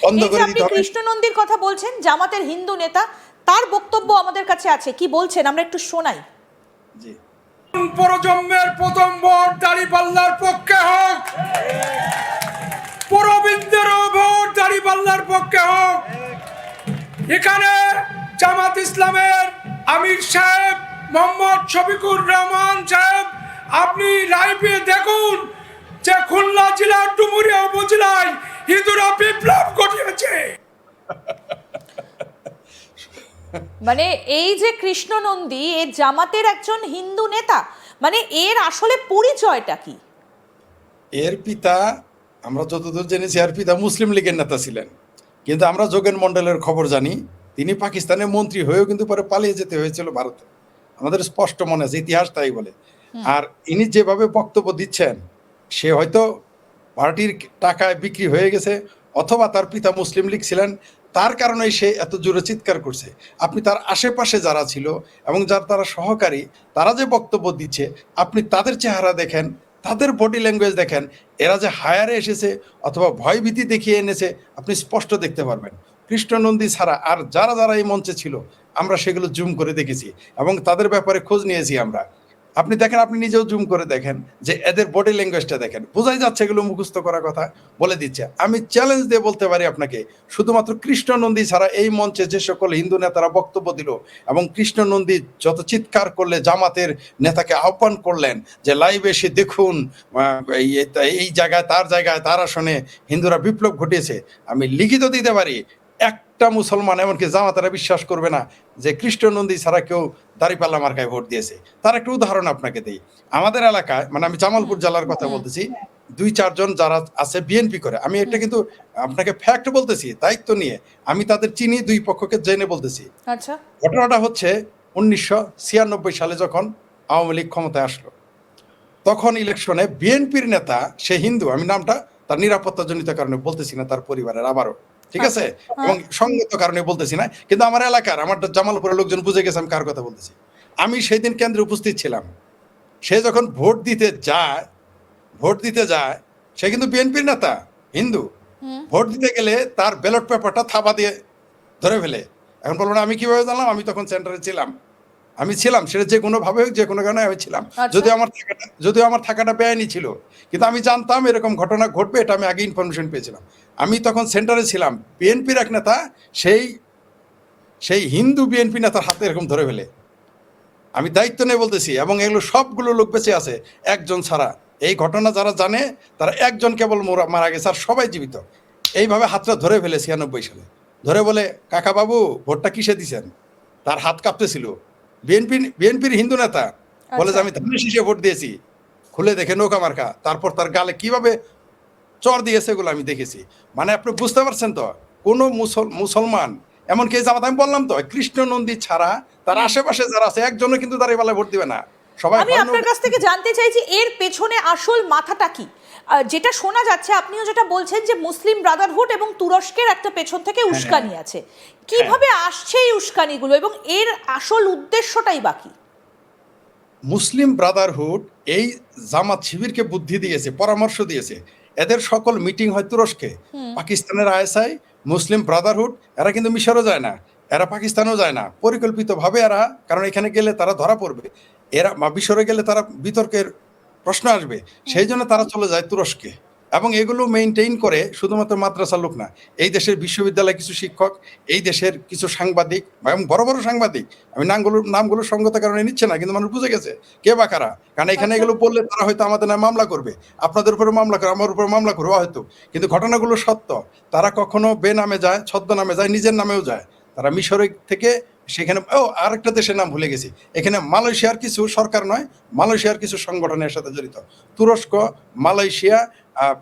বন্ধ করে দিতে হবে। কৃষ্ণ নন্দীর কথা বলছেন, জামাতের হিন্দু নেতা, তার বক্তব্য আমাদের কাছে আছে, কি বলছেন আমরা একটু শোনাই। জি, প্রজন্মের প্রথম ভোট দাঁড়িপাল্লার পক্ষে হোক, প্রবীণদেরও ভোট দাঁড়িপাল্লার পক্ষে হোক। এখানে জামাত ইসলামের আমির সাহেব মোহাম্মদ শফিকুর রহমান সাহেব, আপনি লাইভে দেখুন যে খুলনা জেলার ডুমুরিয়া উপজেলায় হিন্দুরা বিপ্লব ঘটিয়েছে। মানে এই যে কৃষ্ণ নন্দী, এ জামাতের একজন হিন্দু নেতা, মানে এর আসলে পরিচয়টা কি? এর পিতা, আমরা যতদূর জেনেছি, এর পিতা মুসলিম লীগের নেতা ছিলেন, কিন্তু আমরা যোগেন মন্ডলের খবর জানি তিনি পাকিস্তানের মন্ত্রী হয়েও কিন্তু পরে পালিয়ে যেতে হয়েছিল ভারতে। আমাদের স্পষ্ট মনে আছে, ইতিহাস তাই বলে। আর ইনি যেভাবে বক্তব্য দিচ্ছেন, সে হয়তো পার্টির টাকায় বিক্রি হয়ে গেছে, অথবা তার পিতা মুসলিম লীগ ছিলেন, তার কারণেই সে এত জোরে চিৎকার করছে। আপনি তার আশেপাশে যারা ছিল এবং যার তারা সহকারী, তারা যে বক্তব্য দিচ্ছে, আপনি তাদের চেহারা দেখেন, তাদের বডি ল্যাঙ্গুয়েজ দেখেন, এরা যে হায়ারে এসেছে অথবা ভয়ভীতি দেখিয়ে এনেছে, আপনি স্পষ্ট দেখতে পারবেন। কৃষ্ণ নন্দী ছাড়া আর যারা যারা এই মঞ্চে ছিল, আমরা সেগুলো জুম করে দেখেছি এবং তাদের ব্যাপারে খোঁজ নিয়েছি আমরা। আপনি দেখেন, আপনি নিজেও জুম করে দেখেন যে এদের বডি ল্যাঙ্গুয়েজটা দেখেন, বোঝাই যাচ্ছে এগুলো মুখস্থ করা কথা বলে দিচ্ছে। আমি চ্যালেঞ্জ দিয়ে বলতে পারি আপনাকে, শুধুমাত্র কৃষ্ণ নন্দী ছাড়া এই মঞ্চে যে সকল হিন্দু নেতারা বক্তব্য দিল এবং কৃষ্ণ নন্দী যত চিৎকার করলে জামাতের নেতাকে আহ্বান করলেন যে লাইভে এসে দেখুন এই জায়গায় তার জায়গায় তার আসনে হিন্দুরা বিপ্লব ঘটিয়েছে, আমি লিখিত দিতে পারি একটা মুসলমান, এমনকি জামাতারা বিশ্বাস করবে না যে কৃষ্ণ নন্দী ছাড়া কেউ দাঁড়িপাল্লা মার্কায় ভোট দিয়েছে। তার একটা উদাহরণ আপনাকে দিই। আমাদের এলাকায়, মানে আমি জামালপুর জেলার কথা বলতেছি, 2-4 জন যারা আছে বিএনপি করে, আমি এটা কিন্তু আপনাকে ফ্যাক্ট বলতেছি, দায়িত্ব নিয়ে আমি তাদের চিনি, দুই পক্ষকে জেনে বলতেছি। আচ্ছা, ঘটনাটা হচ্ছে 1996 সালে যখন আওয়ামী লীগ ক্ষমতায় আসলো, তখন ইলেকশনে বিএনপির নেতা, সে হিন্দু, আমি নামটা তার নিরাপত্তাজনিত কারণে বলতেছি না, তার পরিবারের আবারও, ঠিক আছে, এবং সঙ্গত কারণে বলতেছি না, কিন্তু আমার এলাকার, আমার জামালপুরের লোকজন বুঝে গেছে আমি কার কথা বলতেছি। আমি সেই দিন কেন্দ্রে উপস্থিত ছিলাম। সে যখন ভোট দিতে যায়, সে কিন্তু বিএনপির নেতা, হিন্দু। ভোট দিতে গেলে তার ব্যালট পেপারটা থাবা দিয়ে ধরে ফেলে। এখন বলবো না আমি কিভাবে জানলাম, আমি তখন সেন্টারে ছিলাম, সেটা যে কোনো ভাবে হোক, যে কোনো কারণে আমি ছিলাম। যদিও আমার থাকাটা বেআইনি ছিল, কিন্তু আমি জানতাম এরকম ঘটনা ঘটবে, এটা আমি আগে ইনফরমেশন পেয়েছিলাম। আমি তখন সেন্টারে ছিলাম, বিএনপির এক নেতা সেই হিন্দু বিএনপি নেতার হাতে এরকম ধরে ফেলে। আমি দায়িত্ব নিয়ে বলতেছি, এবং এগুলো সবগুলো লোক বেঁচে আছে একজন ছাড়া। এই ঘটনা যারা জানে তারা একজন কেবল মারা গেছে, আর সবাই জীবিত। এইভাবে হাতটা ধরে ফেলে 96 সালে, ধরে বলে, কাকা বাবু ভোটটা কিসে দিছেন? তার হাত কাঁপতেছিল। বিএনপির হিন্দু নেতা বলে যে আমি ধানের শীষে ভোট দিয়েছি। খুলে দেখে নৌকা মার্কা, তারপর তার গালে কিভাবে চর দিয়েছে এগুলো আমি দেখেছি। মানে আপনি বুঝতে পারছেন তো, কোনো মুসলমান, এমনকি এই জামাত, আমি বললাম তো, কৃষ্ণ নন্দী ছাড়া তার আশেপাশে যারা আছে একজনও কিন্তু দাঁড়িপাল্লায় ভোট দিবে না। সবাই আমি আপনার কাছ থেকে জানতে চাইছি এর পেছনে আসল মাথাটা কি? যেটা শোনা যাচ্ছে, আপনিও যেটা বলছেন যে মুসলিম ব্রাদারহুড এবং তুরস্কের একটা পেছন থেকে উস্কানি আছে, কিভাবে আসছে এই উস্কানিগুলো এবং এর আসল উদ্দেশ্যটাই বাকি? মুসলিম ব্রাদারহুড এই জামাত শিবিরকে বুদ্ধি দিয়েছে, পরামর্শ দিয়েছে। এদের সকল মিটিং হয় তুরস্কে। পাকিস্তানের আইএসআই, মুসলিম ব্রাদারহুড, এরা কিন্তু মিশরও যায় না, এরা পাকিস্তানও যায় না। পরিকল্পিতভাবে এরা, কারণ এখানে গেলে তারা ধরা পড়বে, এরা মিশরে গেলে তারা বিতর্কের প্রশ্ন আসবে, সেই জন্য তারা চলে যায় তুরস্কে। এবং এগুলো মেইনটেইন করে শুধুমাত্র মাদ্রাসার লোক না, এই দেশের বিশ্ববিদ্যালয়ে কিছু শিক্ষক, এই দেশের কিছু সাংবাদিক এবং বড় বড় সাংবাদিক, আমি নামগুলো সঙ্গত কারণে নিচ্ছে না, কিন্তু মানুষ বুঝে গেছে কে বা কারা। কারণ এখানে এগুলো বললে তারা হয়তো আমাদের নামে মামলা করবে, আপনাদের উপরে মামলা করবে, আমার উপরে মামলা করবে হয়তো, কিন্তু ঘটনাগুলো সত্য। তারা কখনো বেনামে যায়, ছদ্মনামে যায়, নিজের নামেও যায়। তারা মিশরে থেকে সেখানে, আরেকটা দেশের নাম ভুলে গেছি, এখানে মালয়েশিয়ার কিছু সরকার নয়, মালয়েশিয়ার কিছু সংগঠনের সাথে জড়িত। তুরস্ক, মালয়েশিয়া,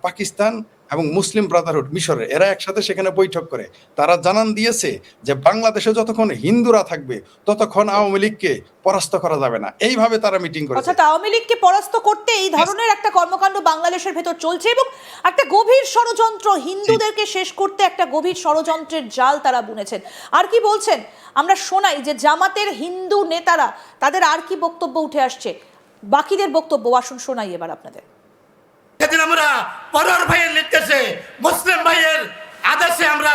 পাকিস্তান এবং মুসলিম ব্রাদারহুড মিশরের, এরা একসাথে সেখানে বৈঠক করে। তারা জানান দিয়েছে যে বাংলাদেশে যতক্ষণ হিন্দুরা থাকবে ততক্ষণ আওয়ামী লীগকে পরাস্ত করা যাবে না। এইভাবে তারা মিটিং করেছে। অর্থাৎ আওয়ামী লীগকে পরাস্ত করতে এই ধরনের একটা কর্মকাণ্ড বাংলাদেশের ভেতর চলছে এবং একটা গভীর ষড়যন্ত্র, হিন্দুদেরকে শেষ করতে একটা গভীর ষড়যন্ত্রের জাল তারা বুনেছেন। আর কি বলছেন আমরা শোনাই যে জামাতের হিন্দু নেতারা, তাদের আর কি বক্তব্য উঠে আসছে, বাকিদের বক্তব্য আসুন শোনাই এবার আপনাদের। সেদিন আমরা পরের ভাইয়ের নির্দেশে মুসলিম ভাইয়ের আদেশে আমরা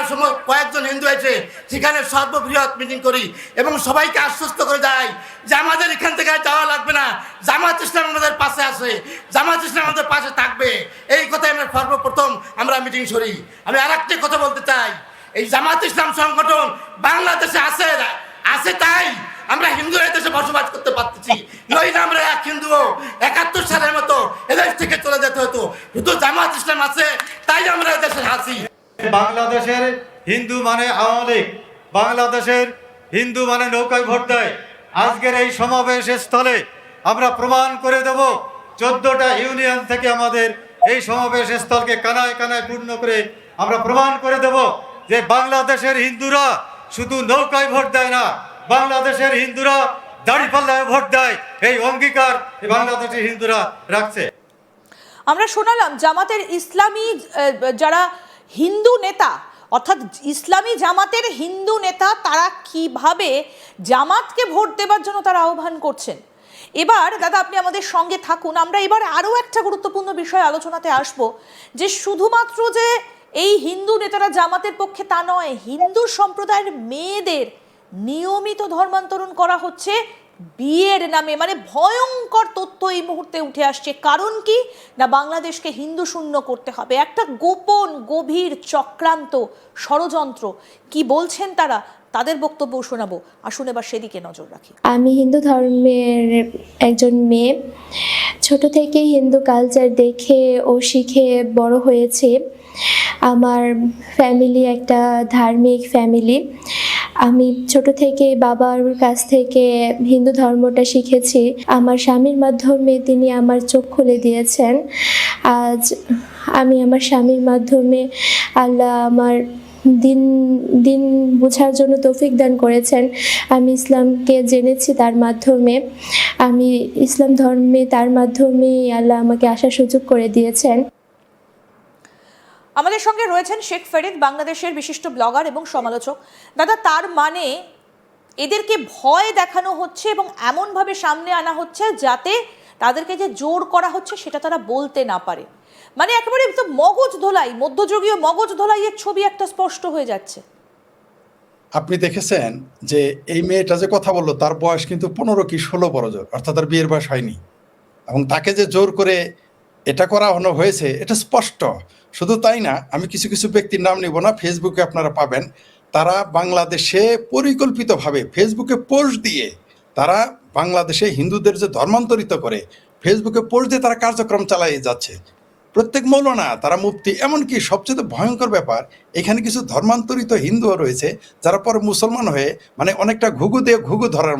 কয়েকজন হিন্দু এসে সেখানে সর্ববৃহৎ মিটিং করি এবং সবাইকে আশ্বস্ত করে যাই যে আমাদের এখান থেকে আর যাওয়া লাগবে না, জামাত ইসলাম আমাদের পাশে আসে, জামাত ইসলাম আমাদের পাশে থাকবে। এই কথাই আমরা সর্বপ্রথম আমরা মিটিং করি। আমি আর একটা কথা বলতে চাই, এই জামাত ইসলাম সংগঠন বাংলাদেশে আছে তাই আমরা হিন্দু দেশে বসবাস করতে পারতেছি, নইলে আমরা এক হিন্দু 71 সালের মতো এদেশ থেকে চলে যেতে হতো। শুধু জামাত ইসলাম আছে তাই আমরা এদেশে আছি। বাংলাদেশের হিন্দু মানে আওয়ামী লীগ, বাংলাদেশের হিন্দু মানে নৌকায় ভোট দেয়। আজকের এই সমাবেশ স্থলে আমরা প্রমাণ করে দেব, 14টা ইউনিয়ন থেকে আমাদের এই সমাবেশ স্থলকে কানায় কানায় পূর্ণ করে আমরা প্রমাণ করে দেব যে বাংলাদেশের হিন্দুরা শুধু নৌকায় ভোট দেয় না, বাংলাদেশের হিন্দুরা দাঁড়িপাল্লায় ভোট দেয়। এই অঙ্গীকার বাংলাদেশের হিন্দুরা রাখছে। আমরা শোনালাম জামাতের ইসলামী যারা হিন্দু নেতা, অর্থাৎ ইসলামী জামাতের হিন্দু নেতা, তারা কিভাবে জামাতকে ভোট দেবার জন্য তারা আহ্বান করছেন। এবার দাদা আপনি আমাদের সঙ্গে থাকুন, আমরা এবার আরও একটা গুরুত্বপূর্ণ বিষয় আলোচনাতে আসব, যে শুধুমাত্র যে এই হিন্দু নেতারা জামাতের পক্ষে তা নয়, হিন্দু সম্প্রদায়ের মেয়েদের নিয়মিত ধর্মান্তরণ করা হচ্ছে বিয়ের নামে। মানে ভয়ঙ্কর তথ্য এই মুহূর্তে উঠে আসছে। কারণ কি না, বাংলাদেশকে হিন্দু শূন্য করতে হবে, একটা গোপন গভীর চক্রান্ত ষড়যন্ত্র। কি বলছেন তারা, তাদের বক্তব্য শোনাবো। আসুন এবার সেদিকে নজর রাখি। আমি হিন্দু ধর্মের একজন মেয়ে, ছোট থেকে হিন্দু কালচার দেখে ও শিখে বড় হয়েছি। আমার ফ্যামিলি একটা ধার্মিক ফ্যামিলি। আমি ছোট থেকে বাবার কাছ থেকে হিন্দু ধর্মটা শিখেছি। আমার স্বামীর মাধ্যমে তিনি আমার চোখ খুলে দিয়েছেন। আজ আমি আমার স্বামীর মাধ্যমে আল্লাহ আমার দিন বোঝার জন্য তৌফিক দান করেছেন। আমি ইসলামকে জেনেছি তার মাধ্যমে, আমি ইসলাম ধর্মে তার মাধ্যমে আল্লাহ আমাকে আসার সুযোগ করে দিয়েছেন। আমাদের সঙ্গে রয়েছেন শেখ ফরিদ, বাংলাদেশের বিশিষ্ট ব্লগার এবং সমালোচক। দাদা, তার মানে এদেরকে ভয় দেখানো হচ্ছে এবং এমনভাবে সামনে আনা হচ্ছে যাতে তাদেরকে যে জোর করা হচ্ছে সেটা তারা বলতে না পারে। মানে একেবারে তো মগজ ধোলাই, মধ্যযুগীয় মগজ ধোলাইয়ের ছবি একটা স্পষ্ট হয়ে যাচ্ছে। আপনি দেখেছেন যে এই মেয়েটা যে কথা বললো তার বয়স কিন্তু 15 কি 16 বছর, অর্থাৎ তার বিয়ের বয়স হয়নি, এবং তাকে যে জোর করে এটা করা হয়েছে এটা স্পষ্ট। শুধু তাই না, আমি কিছু কিছু ব্যক্তির নাম নিব না, ফেসবুকে আপনারা পাবেন, তারা বাংলাদেশে পরিকল্পিতভাবে ফেসবুকে পোস্ট দিয়ে তারা বাংলাদেশে হিন্দুদের যে ধর্মান্তরিত করে ফেসবুকে পোস্ট দিয়ে তারা কার্যক্রম চালিয়ে যাচ্ছে। প্রত্যেক মৌলানা, তারা মুফতি, এমনকি সবচেয়ে ভয়ঙ্কর ব্যাপার, এখানে কিছু ধর্মান্তরিত হিন্দুও রয়েছে যারা পরে মুসলমান হয়ে মানে অনেকটা ঘুঘু দিয়ে ঘুঘু ধরার মতো